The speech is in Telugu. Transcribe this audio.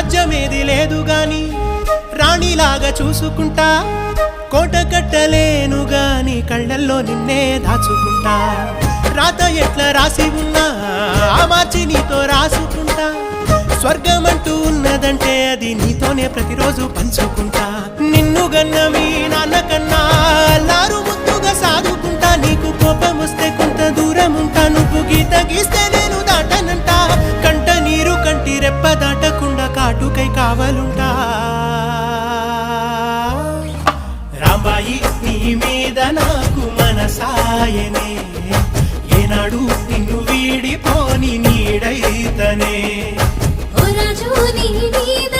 రాజ్యమేది లేదు గాని రాణిలాగా చూసుకుంటా కోట కట్టలేను గాని కళ్ళల్లో నిన్నే దాచుకుంటా రాత ఎట్లా రాసి ఉన్నా ఆ మార్చి నీతో రాసుకుంటా స్వర్గమంటూ ఉన్నదంటే అది నీతోనే ప్రతిరోజు పంచుకుంటా నిన్ను గన్న మీ నాన్న కన్నా లారు ముద్దుగా సాదుకుంటా నీకు కోపం వస్తే కొంత దూరం ఉంటా నువ్వు గీత గీస్తే నేను దాటనంట కంట నీరు కంటి రెప్ప దాటకుండా కాటుకై కావాలుంటా రాంబాయి నీ మీద నాకు మనసాయనే ఏనాడు నిన్ను వీడిపోని నీడైతనే ఓ రాజు నీ మీద